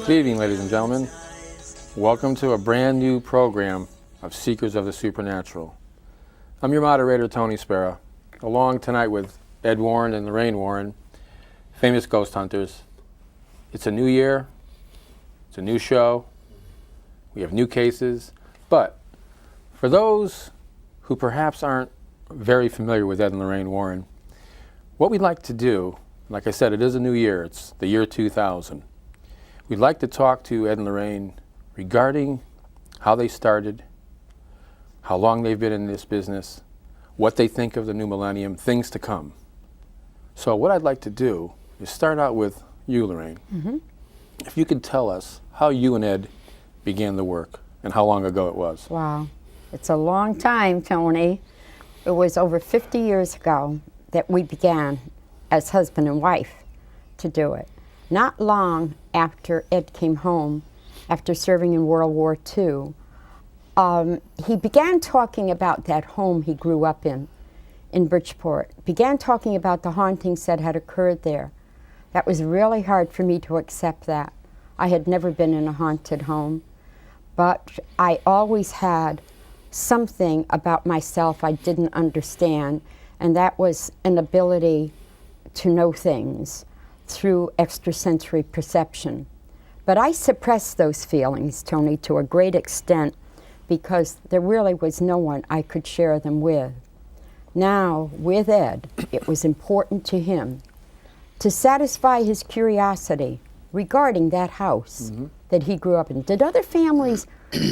Good evening, ladies and gentlemen. Welcome to a brand new program of Seekers of the Supernatural. I'm your moderator, Tony Sparrow, along tonight with Ed Warren and Lorraine Warren, famous ghost hunters. It's a new year, it's a new show, we have new cases, but for those who perhaps aren't very familiar with Ed and Lorraine Warren, what we'd like to do, like I said, it is a new year, it's the year 2000. We'd like to talk to Ed and Lorraine regarding how they started, how long they've been in this business, what they think of the new millennium, things to come. So what I'd like to do is start out with you, Lorraine. Mm-hmm. If you could tell us how you and Ed began the work and how long ago it was. Wow, it's a long time, Tony. It was over 50 years ago that we began as husband and wife to do it. Not long after Ed came home, after serving in World War II, he began talking about that home he grew up in Bridgeport. Began talking about the hauntings that had occurred there. That was really hard for me to accept that. I had never been in a haunted home, but I always had something about myself I didn't understand, and that was an ability to know things through extrasensory perception. But I suppressed those feelings, Tony, to a great extent because there really was no one I could share them with. Now, with Ed, it was important to him to satisfy his curiosity regarding that house that he grew up in. Did other families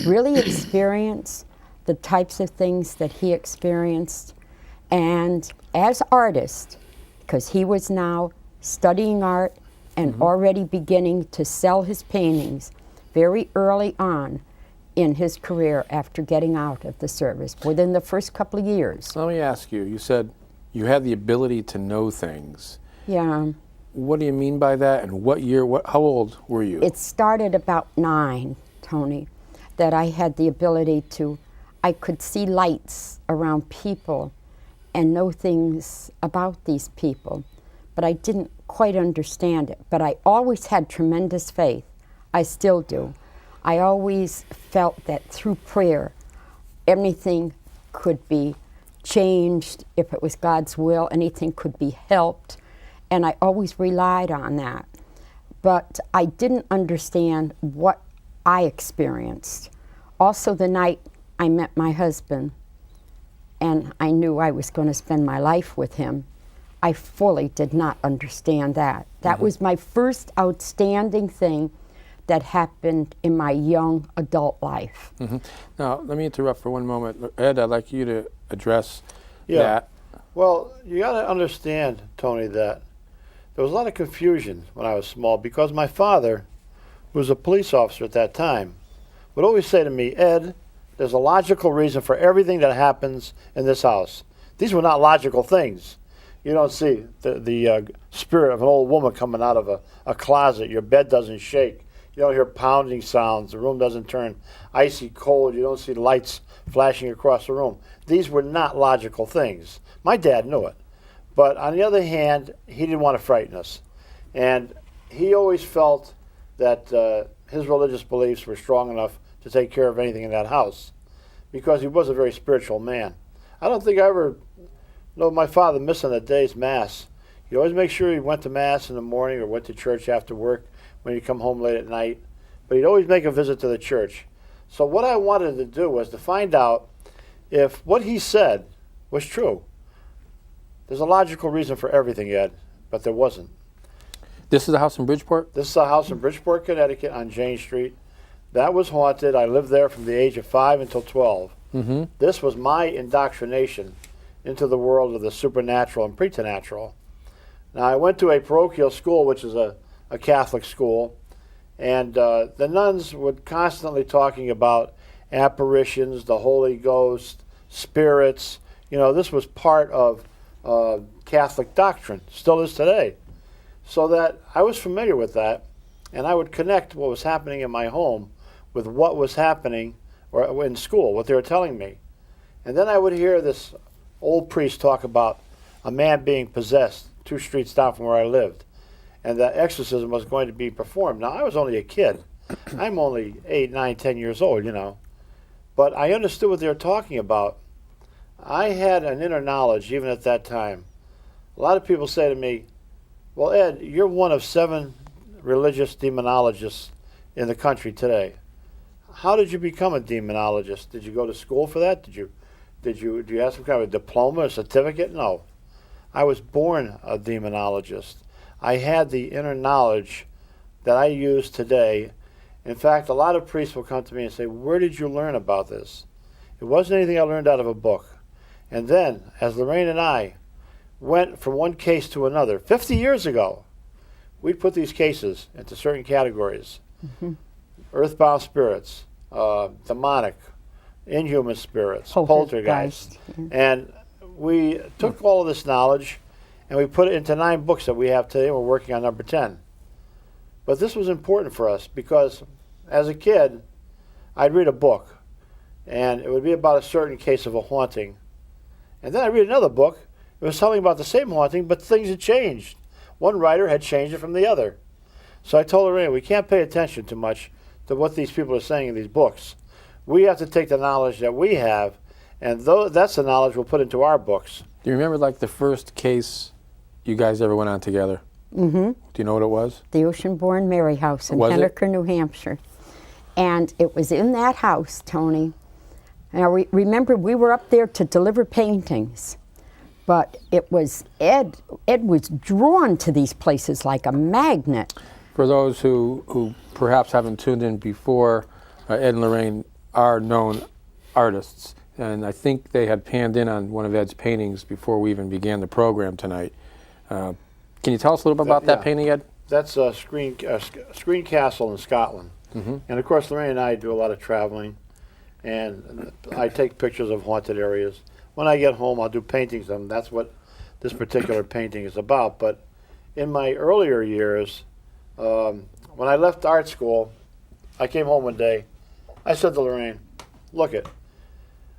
really experience the types of things that he experienced? And as artist, because he was now studying art and already beginning to sell his paintings very early on in his career after getting out of the service, within the first couple of years. Let me ask you, you said you had the ability to know things. Yeah. What do you mean by that, and what year, how old were you? It started about 9, Tony, that I had the ability to, I could see lights around people and know things about these people, but I didn't quite understand it. But I always had tremendous faith. I still do. I always felt that through prayer, anything could be changed. If it was God's will, anything could be helped. And I always relied on that. But I didn't understand what I experienced. Also, the night I met my husband, and I knew I was going to spend my life with him, I fully did not understand that. That was my first outstanding thing that happened in my young adult life. Now, let me interrupt for one moment. Ed, I'd like you to address that. Well, you got to understand, Tony, that there was a lot of confusion when I was small because my father, who was a police officer at that time, would always say to me, Ed, there's a logical reason for everything that happens in this house. These were not logical things. You don't see the spirit of an old woman coming out of a closet. Your bed doesn't shake. You don't hear pounding sounds. The room doesn't turn icy cold. You don't see lights flashing across the room. These were not logical things. My dad knew it. But on the other hand, he didn't want to frighten us. And he always felt that his religious beliefs were strong enough to take care of anything in that house because he was a very spiritual man. I don't think I ever know my father missing a day's Mass. He always made sure he went to Mass in the morning or went to church after work when he'd come home late at night. But he'd always make a visit to the church. So what I wanted to do was to find out if what he said was true. There's a logical reason for everything, Ed, but there wasn't. This is a house in Bridgeport? This is a house in Bridgeport, Connecticut on Jane Street. That was haunted. I lived there from the age of 5 until 12. This was my indoctrination into the world of the supernatural and preternatural. Now, I went to a parochial school, which is a Catholic school, and the nuns were constantly talking about apparitions, the Holy Ghost, spirits. You know, this was part of Catholic doctrine, still is today. So that I was familiar with that, and I would connect what was happening in my home with what was happening or in school, what they were telling me. And then I would hear this old priest talk about a man being possessed 2 streets down from where I lived. and that exorcism was going to be performed. Now, I was only a kid. I'm only 8, 9, 10 years old, you know. But I understood what they were talking about. I had an inner knowledge even at that time. A lot of people say to me, well, Ed, you're one of 7 religious demonologists in the country today. How did you become a demonologist? Did you go to school for that? Do you have some kind of a diploma or certificate? No. I was born a demonologist. I had the inner knowledge that I use today. In fact, a lot of priests will come to me and say, where did you learn about this? It wasn't anything I learned out of a book. And then, as Lorraine and I went from one case to another, 50 years ago, we'd put these cases into certain categories. Mm-hmm. Earthbound spirits, demonic, inhuman spirits, poltergeist. And we took all of this knowledge and we put it into 9 books that we have today. We're working on number 10. But this was important for us because as a kid, I'd read a book and it would be about a certain case of a haunting. And then I'd read another book. It was telling about the same haunting, but things had changed. One writer had changed it from the other. So I told Lorraine, we can't pay attention too much to what these people are saying in these books. We have to take the knowledge that we have, and that's the knowledge we'll put into our books. Do you remember like the first case you guys ever went on together? Mm-hmm. Do you know what it was? The Ocean-Born Mary House in Henniker, New Hampshire. And it was in that house, Tony. Now, remember, we were up there to deliver paintings. But it was Ed was drawn to these places like a magnet. For those who perhaps haven't tuned in before, Ed and Lorraine are known artists. And I think they had panned in on one of Ed's paintings before we even began the program tonight. Can you tell us a little bit about that painting, Ed? That's a Screen Castle in Scotland. Mm-hmm. And of course, Lorraine and I do a lot of traveling. And I take pictures of haunted areas. When I get home, I'll do paintings of them. That's what this particular painting is about. But in my earlier years, when I left art school, I came home one day. I said to Lorraine, look it,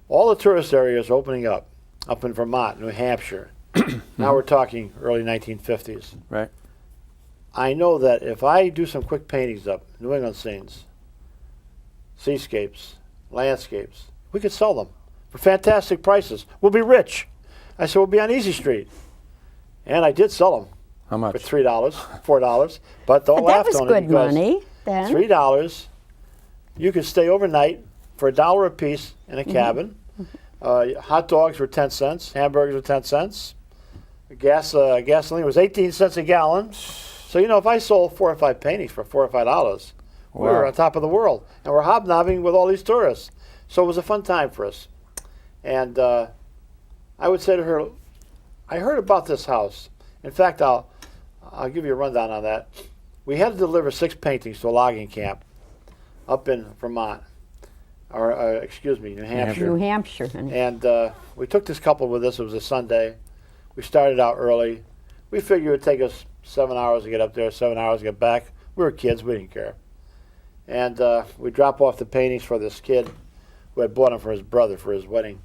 all the tourist areas are opening up in Vermont, New Hampshire. Now we're talking early 1950s. Right. I know that if I do some quick paintings up, New England scenes, seascapes, landscapes, we could sell them for fantastic prices. We'll be rich. I said, we'll be on Easy Street. And I did sell them. How much? For $3, $4. But don't laugh, Tony. That was good money then. $3, you could stay overnight for $1 a piece in a cabin. Hot dogs were 10 cents. Hamburgers were 10 cents. Gasoline was 18 cents a gallon. So, you know, if I sold 4 or 5 paintings for $4 or $5, we were on top of the world. And we're hobnobbing with all these tourists. So it was a fun time for us. And I would say to her, I heard about this house. In fact, I'll give you a rundown on that. We had to deliver 6 paintings to a logging camp up in Vermont, or New Hampshire. New Hampshire. And we took this couple with us. It was a Sunday. We started out early. We figured it would take us 7 hours to get up there, 7 hours to get back. We were kids. We didn't care. And we drop off the paintings for this kid who had bought them for his brother for his wedding.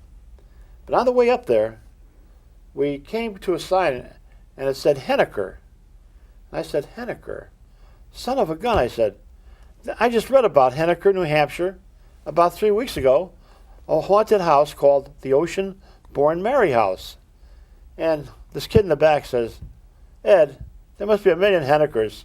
But on the way up there, we came to a sign, and it said Henniker. I said, Henniker? Son of a gun, I said. I just read about Henniker, New Hampshire, about 3 weeks ago, a haunted house called the Ocean-Born Mary House. And this kid in the back says, Ed, there must be a million Hennekers.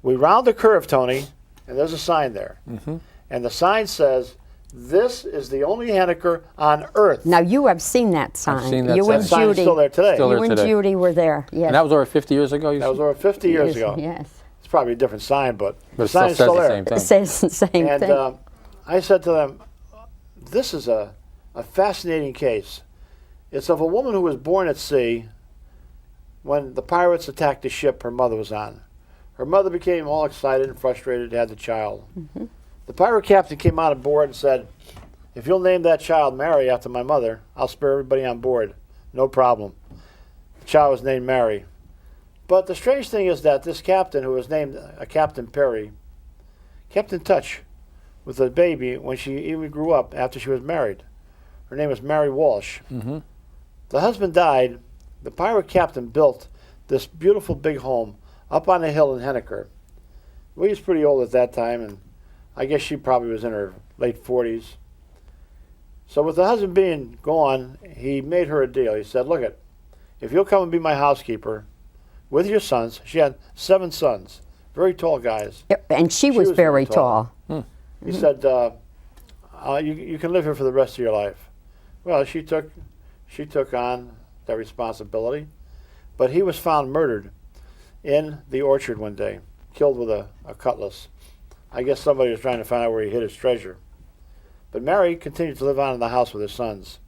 We round the curve, Tony, and there's a sign there. Mm-hmm. And the sign says, this is the only Henniker on earth. Now, you have seen that sign. I've seen that you sign. and That sign is Judy. still there today. Still there You and today. Judy were there. Yes. And that was over 50 years ago? That was over 50 years ago. Yes. It's probably a different sign, but the it sign is still still says there. the It says the same And thing. I said to them, this is a fascinating case. It's of a woman who was born at sea when the pirates attacked the ship her mother was on. Her mother became all excited and frustrated, had the child. Mm-hmm. The pirate captain came on board and said, if you'll name that child Mary after my mother, I'll spare everybody on board. No problem. The child was named Mary. But the strange thing is that this captain, who was named Captain Perry, kept in touch with the baby when she even grew up after she was married. Her name was Mary Walsh. Mm-hmm. The husband died. The pirate captain built this beautiful big home up on the hill in Henniker. We was pretty old at that time, and I guess she probably was in her late 40s. So with the husband being gone, he made her a deal. He said, look it, if you'll come and be my housekeeper with your sons, she had 7 sons, very tall guys. Yep, and she was very tall. He said, you can live here for the rest of your life. Well, she took on that responsibility, but he was found murdered in the orchard one day, killed with a cutlass. I guess somebody was trying to find out where he hid his treasure. But Mary continued to live on in the house with her sons.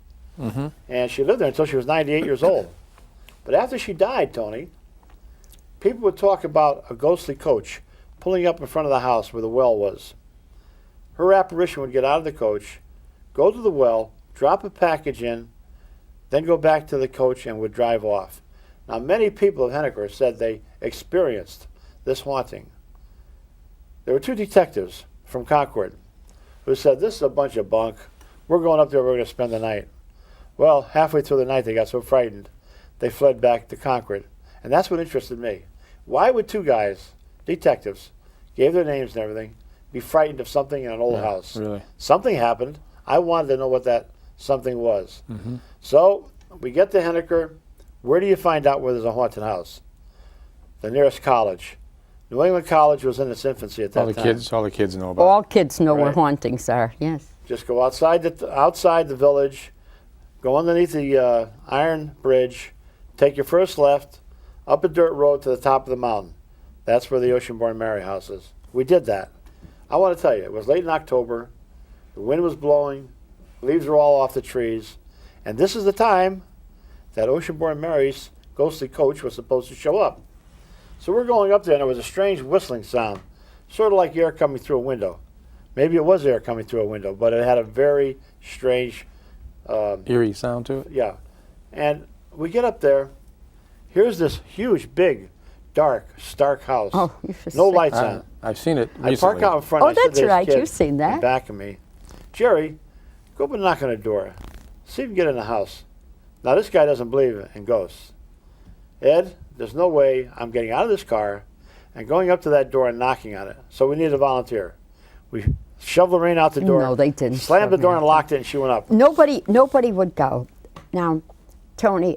And she lived there until she was 98 years old. But after she died, Tony, people would talk about a ghostly coach pulling up in front of the house where the well was. Her apparition would get out of the coach, go to the well, drop a package in, then go back to the coach and would drive off. Now, many people of Henniker said they experienced this haunting. There were 2 detectives from Concord who said, this is a bunch of bunk. We're going up there, we're going to spend the night. Well, halfway through the night, they got so frightened, they fled back to Concord. And that's what interested me. Why would 2 guys, detectives, gave their names and everything, be frightened of something in an old house? Really? Something happened. I wanted to know what that something was. So we get to Henniker. Where do you find out where there's a haunted house? The nearest college. New England College was in its infancy at that time. All the kids know about All kids know where Right. hauntings are, yes. Just go outside the village, go underneath the iron bridge, take your first left, up a dirt road to the top of the mountain. That's where the Oceanborn Mary house is. We did that. I want to tell you, it was late in October. The wind was blowing. Leaves were all off the trees. And this is the time that Oceanborn Mary's ghostly coach was supposed to show up. So we're going up there, and there was a strange whistling sound, sort of like air coming through a window. Maybe it was air coming through a window, but it had a very strange, eerie sound to it. yeah. And we get up there. Here's this huge, big, dark, stark house. Oh, you should No say- lights on. I've seen it I recently. park out in front. Oh, I said, that's "There's right, kids you've seen that." in back of me. Jerry, go up and knock on the door. See if you can get in the house. Now, this guy doesn't believe in ghosts. Ed, there's no way I'm getting out of this car and going up to that door and knocking on it. So we need a volunteer. We shoved Lorraine out the door. No, they didn't Slammed the shove door me and out. locked it, and she went up. Nobody would go. Now, Tony,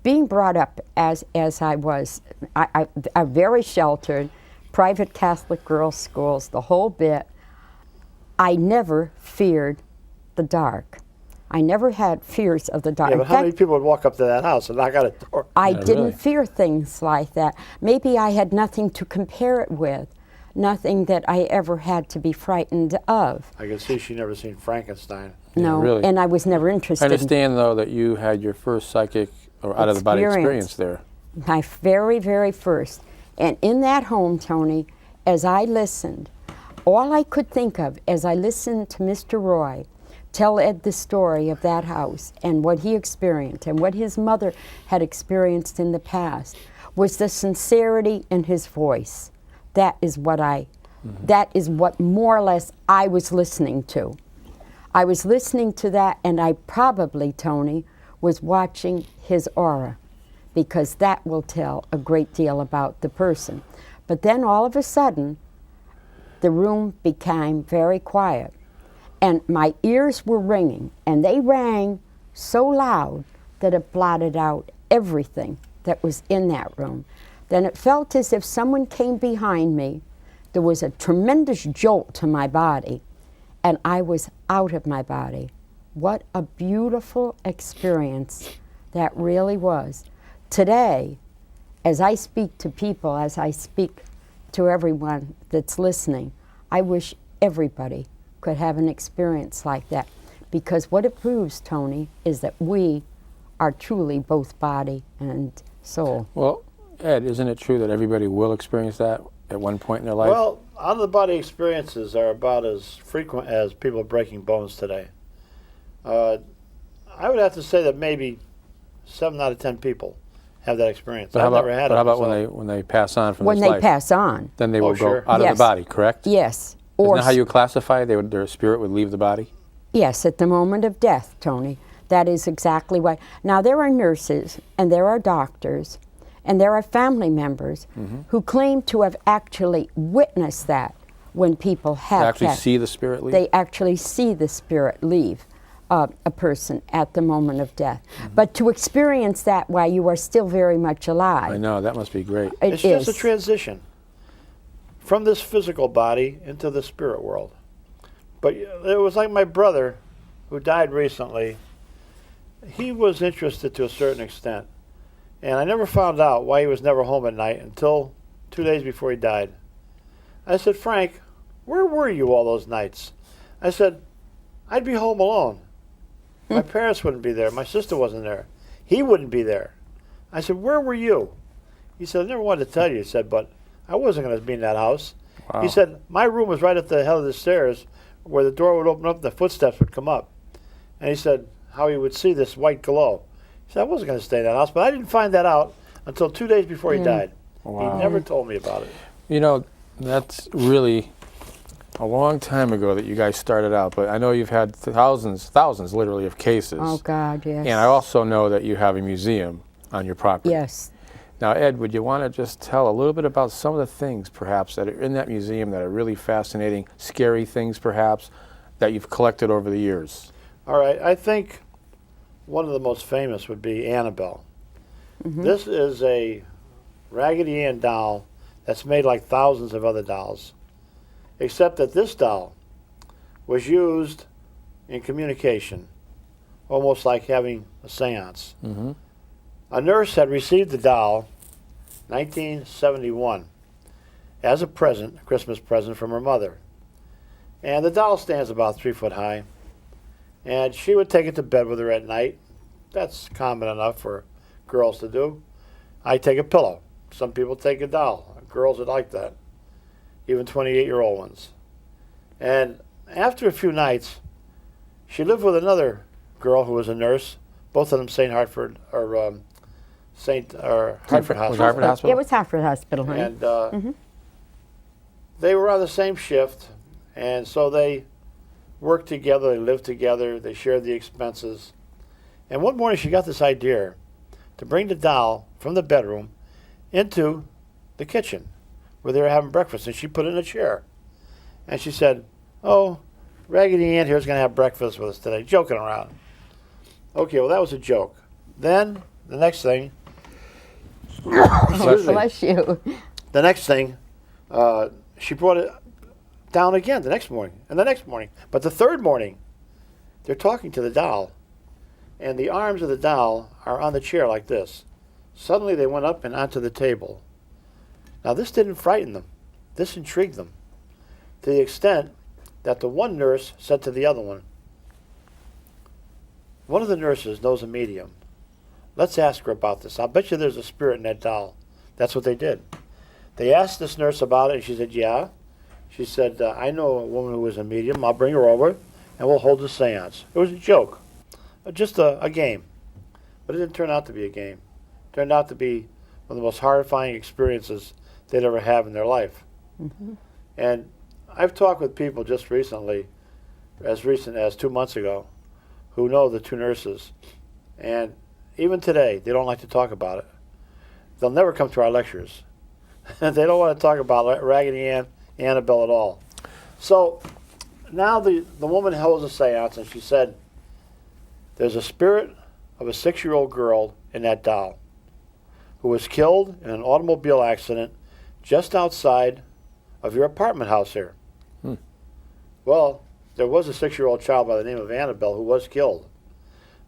being brought up as I was, I very sheltered, private Catholic girls' schools, the whole bit. I never feared the dark. I never had fears of the dark. Yeah, In but how many fact, people would walk up to that house and knock on a door? I Yeah, didn't really. fear things like that. Maybe I had nothing to compare it with, nothing that I ever had to be frightened of. I can see she never seen Frankenstein. No, really. and I was never I interested. understand, though, that you had your first psychic or out-of-the-body experience there. My very, very first. And in that home, Tony, as I listened, all I could think of as I listened to Mr. Roy tell Ed the story of that house and what he experienced and what his mother had experienced in the past was the sincerity in his voice. That is what that is what more or less I was listening to. I was listening to that, and I probably, Tony, was watching his aura, because that will tell a great deal about the person. But then all of a sudden, the room became very quiet, and my ears were ringing, and they rang so loud that it blotted out everything that was in that room. Then it felt as if someone came behind me. There was a tremendous jolt to my body, and I was out of my body. What a beautiful experience that really was. Today, as I speak to people, as I speak to everyone that's listening, I wish everybody could have an experience like that, because what it proves, Tony, is that we are truly both body and soul. Well, Ed, isn't it true that everybody will experience that at one point in their life? Well, out-of-the-body experiences are about as frequent as people breaking bones today. I would have to say that maybe 7 out of 10 people have that experience. But how I've about, never had but it how about myself. when they pass on from When this they life? pass on, Then they Oh, will sure. go out of Yes. the body, correct? yes. Isn't that how you classify? Their spirit would leave the body? Yes, at the moment of death, Tony. That is exactly why. Now, there are nurses and there are doctors, And there are family members who claim to have actually witnessed that when people have They actually passed. see the spirit leave? They actually see the spirit leave a person at the moment of death. But to experience that while you are still very much alive. I know, that must be great. It It's just a is. transition from this physical body into the spirit world. But it was like my brother, who died recently. He was interested to a certain extent. And I never found out why he was never home at night until 2 days before he died. I said, Frank, where were you all those nights? I said, I'd be home alone. My parents wouldn't be there. My sister wasn't there. He wouldn't be there. I said, where were you? He said, I never wanted to tell you. He said, but I wasn't going to be in that house. Wow. He said, my room was right at the head of the stairs where the door would open up and the footsteps would come up. And he said how he would see this white glow. He said, I wasn't going to stay in that house, but I didn't find that out until 2 days before he died. Wow. He never told me about it. You know, that's really a long time ago that you guys started out, but I know you've had thousands literally of cases. Oh, God, yes. And I also know that you have a museum on your property. Yes. Now, Ed, would you want to just tell a little bit about some of the things, perhaps, that are in that museum that are really fascinating, scary things, perhaps, that you've collected over the years? All right, I think one of the most famous would be Annabelle. This is a Raggedy Ann doll that's made like thousands of other dolls, except that this doll was used in communication, almost like having a seance. A nurse had received the doll 1971 as a present, a Christmas present from her mother. And the doll stands about 3 foot high. And she would take it to bed with her at night. That's common enough for girls to do. I take a pillow. Some people take a doll. Girls would like that, even 28-year-old ones. And after a few nights, she lived with another girl who was a nurse, both of them St. Hartford or Hartford Was Hospital. Hartford Hospital? It was Hartford Hospital, honey. And they were on the same shift, and so they worked together, they lived together, they shared the expenses. And one morning she got this idea to bring the doll from the bedroom into the kitchen where they were having breakfast, and she put it in a chair. And she said, oh, Raggedy Ann here's going to have breakfast with us today, joking around. Okay, well, that was a joke. Then, the next thing, excuse me. Bless you. The next thing, she brought it down again the next morning, and the next morning. But the third morning, they're talking to the doll, and the arms of the doll are on the chair like this. Suddenly they went up and onto the table. Now this didn't frighten them. This intrigued them, to the extent that the one nurse said to the other one of the nurses knows a medium. Let's ask her about this. I'll bet you there's a spirit in that doll. That's what they did. They asked this nurse about it, and she said, yeah. She said, I know a woman who is a medium. I'll bring her over, and we'll hold a seance. It was a joke, just a game. But it didn't turn out to be a game. It turned out to be one of the most horrifying experiences they'd ever have in their life. And I've talked with people just recently, as recent as 2 months ago, who know the two nurses. And even today, they don't like to talk about it. They'll never come to our lectures. They don't want to talk about Raggedy Ann, Annabelle at all. So now the woman holds a seance, and she said, there's a spirit of a 6-year-old girl in that doll who was killed in an automobile accident just outside of your apartment house here. Well, there was a 6-year-old child by the name of Annabelle who was killed.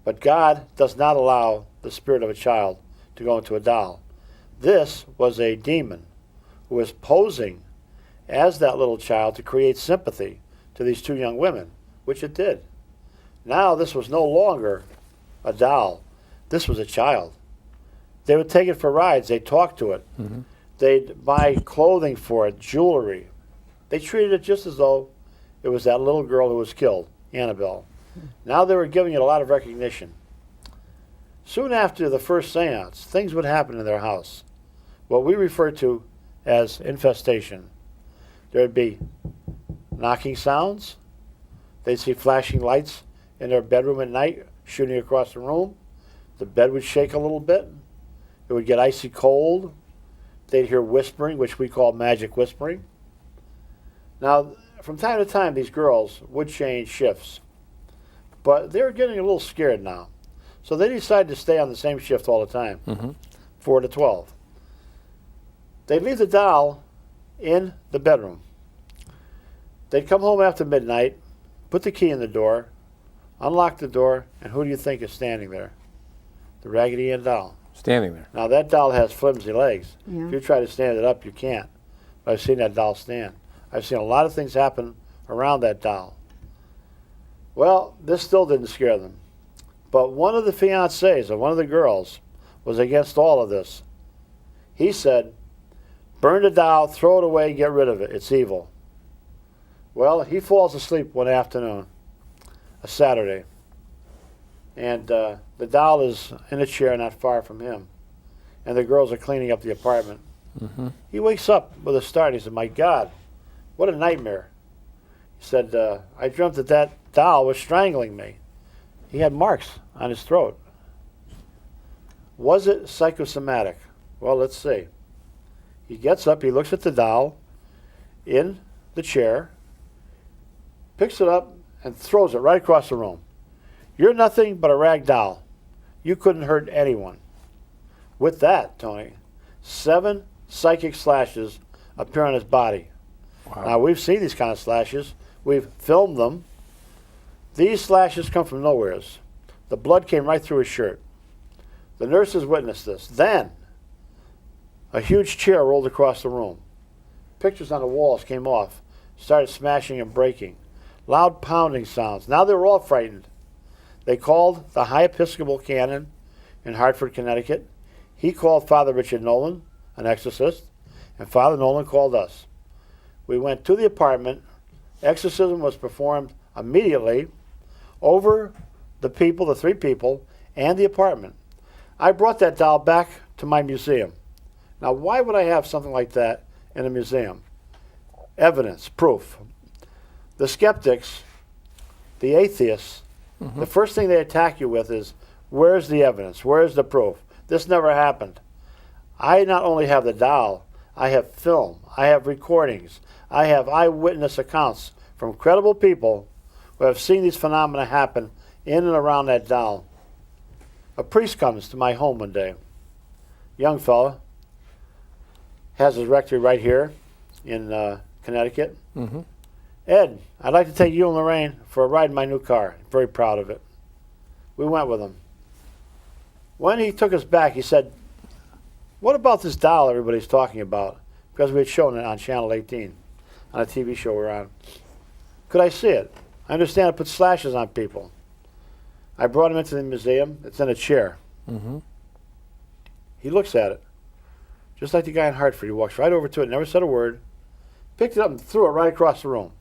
But God does not allow the spirit of a child to go into a doll. This was a demon who was posing as that little child to create sympathy to these two young women, which it did. Now this was no longer a doll. This was a child. They would take it for rides. They'd talk to it. They'd buy clothing for it, jewelry. They treated it just as though it was that little girl who was killed, Annabelle. Now they were giving it a lot of recognition. Soon after the first seance, things would happen in their house, what we refer to as infestation. There would be knocking sounds. They'd see flashing lights in their bedroom at night, shooting across the room. The bed would shake a little bit. It would get icy cold. They'd hear whispering, which we call magic whispering. Now, from time to time, these girls would change shifts. But they were getting a little scared now. So they decided to stay on the same shift all the time, 4 to 12. They'd leave the doll in the bedroom. They'd come home after midnight, put the key in the door, unlock the door, and who do you think is standing there? The Raggedy Ann doll. Standing there. Now, that doll has flimsy legs. Yeah. If you try to stand it up, you can't. But I've seen that doll stand. I've seen a lot of things happen around that doll. Well, this still didn't scare them. But one of the fiancés of one of the girls was against all of this. He said, burn the doll, throw it away, get rid of it. It's evil. Well, he falls asleep one afternoon, a Saturday. And the doll is in a chair not far from him. And the girls are cleaning up the apartment. He wakes up with a start. He said, my God, what a nightmare. He said, I dreamt that that doll was strangling me. He had marks on his throat. Was it psychosomatic? Well, let's see. He gets up, he looks at the doll in the chair, picks it up, and throws it right across the room. You're nothing but a rag doll. You couldn't hurt anyone. With that, Tony, 7 psychic slashes appear on his body. Wow. Now, we've seen these kind of slashes. We've filmed them. These slashes come from nowheres. The blood came right through his shirt. The nurses witnessed this. Then, a huge chair rolled across the room. Pictures on the walls came off, started smashing and breaking. Loud pounding sounds. Now they were all frightened. They called the High Episcopal Canon in Hartford, Connecticut. He called Father Richard Nolan, an exorcist, and Father Nolan called us. We went to the apartment. Exorcism was performed immediately over the people, the 3 people, and the apartment. I brought that doll back to my museum. Now, why would I have something like that in a museum? Evidence, proof. The skeptics, the atheists, the first thing they attack you with is, where's the evidence? Where's the proof? This never happened. I not only have the doll, I have film, I have recordings, I have eyewitness accounts from credible people who have seen these phenomena happen in and around that doll. A priest comes to my home one day, young fella, has his rectory right here in Connecticut. Ed, I'd like to take you and Lorraine for a ride in my new car. Very proud of it. We went with him. When he took us back, he said, what about this doll everybody's talking about? Because we had shown it on Channel 18, on a TV show we're on. Could I see it? I understand it puts slashes on people. I brought him into the museum. It's in a chair. He looks at it. Just like the guy in Hartford. He walks right over to it, never said a word, picked it up and threw it right across the room.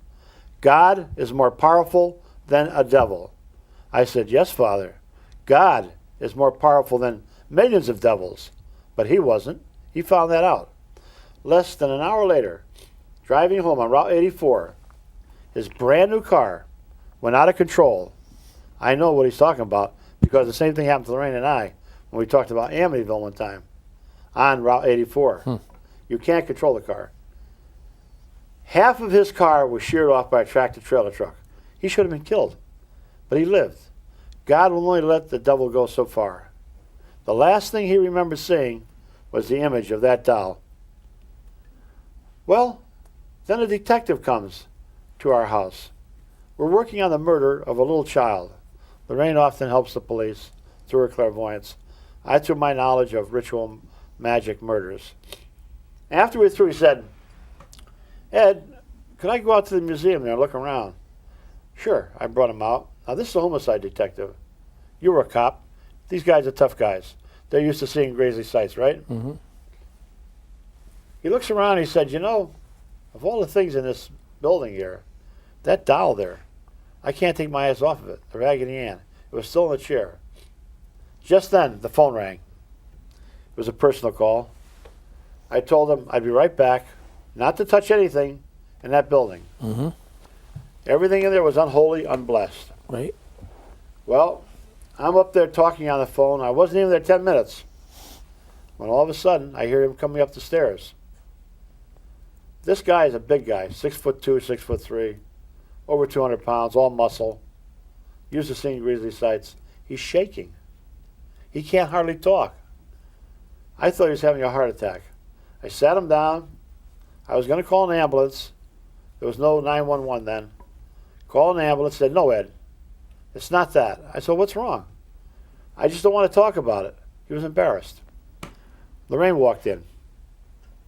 God is more powerful than a devil. I said, yes, Father. God is more powerful than millions of devils. But he wasn't. He found that out. Less than an hour later, driving home on Route 84, his brand new car went out of control. I know what he's talking about because the same thing happened to Lorraine and I when we talked about Amityville one time on Route 84. You can't control the car. Half of his car was sheared off by a tractor-trailer truck. He should have been killed, but he lived. God will only let the devil go so far. The last thing he remembered seeing was the image of that doll. Well, then a detective comes to our house. We're working on the murder of a little child. Lorraine often helps the police through her clairvoyance. I through my knowledge of ritual magic murders. After we were through, he said, Ed, could I go out to the museum there and look around? Sure, I brought him out. Now, this is a homicide detective. You were a cop. These guys are tough guys. They're used to seeing crazy sights, right? He looks around and he said, you know, of all the things in this building here, that doll there, I can't take my eyes off of it, the Raggedy Ann. It was still in the chair. Just then, the phone rang. It was a personal call. I told him I'd be right back, not to touch anything in that building. Everything in there was unholy, unblessed. Right. Well, I'm up there talking on the phone. I wasn't even there 10 minutes when all of a sudden I hear him coming up the stairs. This guy is a big guy, 6'2", 6'3", over 200 pounds, all muscle, used to seeing grizzly sights. He's shaking. He can't hardly talk. I thought he was having a heart attack. I sat him down. I was going to call an ambulance. There was no 911 then. Called an ambulance, said, "No, Ed, it's not that." I said, "What's wrong?" "I just don't want to talk about it." He was embarrassed. Lorraine walked in.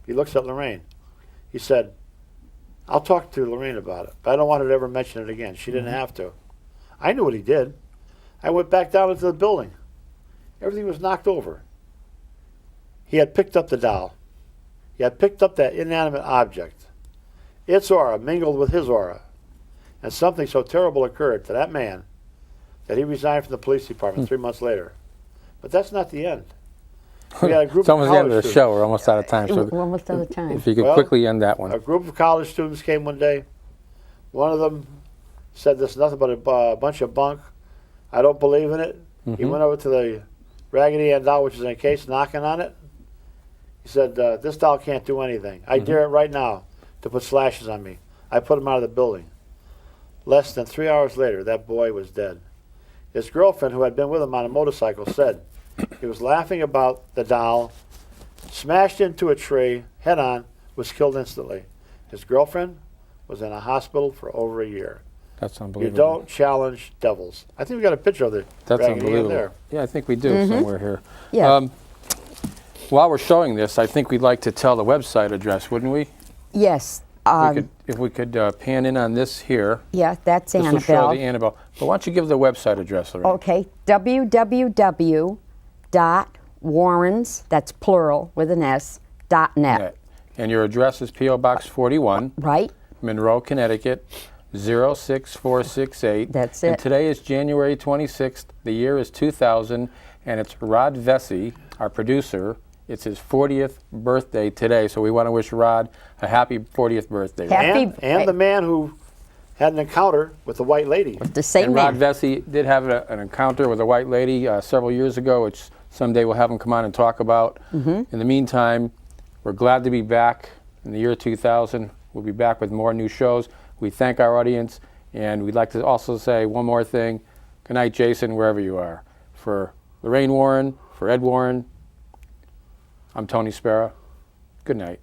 He looks at Lorraine. He said, "I'll talk to Lorraine about it, but I don't want her to ever mention it again." She didn't have to. I knew what he did. I went back down into the building. Everything was knocked over. He had picked up the doll. He had picked up that inanimate object. Its aura mingled with his aura. And something so terrible occurred to that man that he resigned from the police department 3 months later. But that's not the end. We had a group It's almost of the end college of the students. show. We're almost out of time. So We're almost out of time. if you could Well, quickly end that A one. group of college students came one day. One of them said this is nothing but a bunch of bunk. I don't believe in it. He went over to the Raggedy Ann doll, which is in a case, knocking on it. He said, "This doll can't do anything. I dare it right now to put slashes on me." I put him out of the building. Less than 3 hours later, that boy was dead. His girlfriend, who had been with him on a motorcycle, said he was laughing about the doll, smashed into a tree, head on, was killed instantly. His girlfriend was in a hospital for over a year. That's You unbelievable. don't challenge devils. I think we got a picture of the That's Raggedy Ann unbelievable. there. Yeah, I think we do somewhere here. Yeah. While we're showing this, I think we'd like to tell the website address, wouldn't we? Yes. If we could pan in on this here. Yeah, that's This will show Annabelle. the Annabelle. But why don't you give the website address, Lorraine? Okay, www.warrens, that's plural with an S, .net, Net. And your address is P.O. Box 41, right? Monroe, Connecticut, 06468. That's And it. today is January 26th. The year is 2000, and it's Rod Vesey, our producer. It's his 40th birthday today, so we want to wish Rod a happy 40th birthday. Happy- And the man who had an encounter with the white lady. The same And Rod man. Vesey did have an encounter with a white lady several years ago, which someday we'll have him come on and talk about. In the meantime, we're glad to be back in the year 2000. We'll be back with more new shows. We thank our audience, and we'd like to also say one more thing. Good night, Jason, wherever you are. For Lorraine Warren, for Ed Warren, I'm Tony Spera. Good night.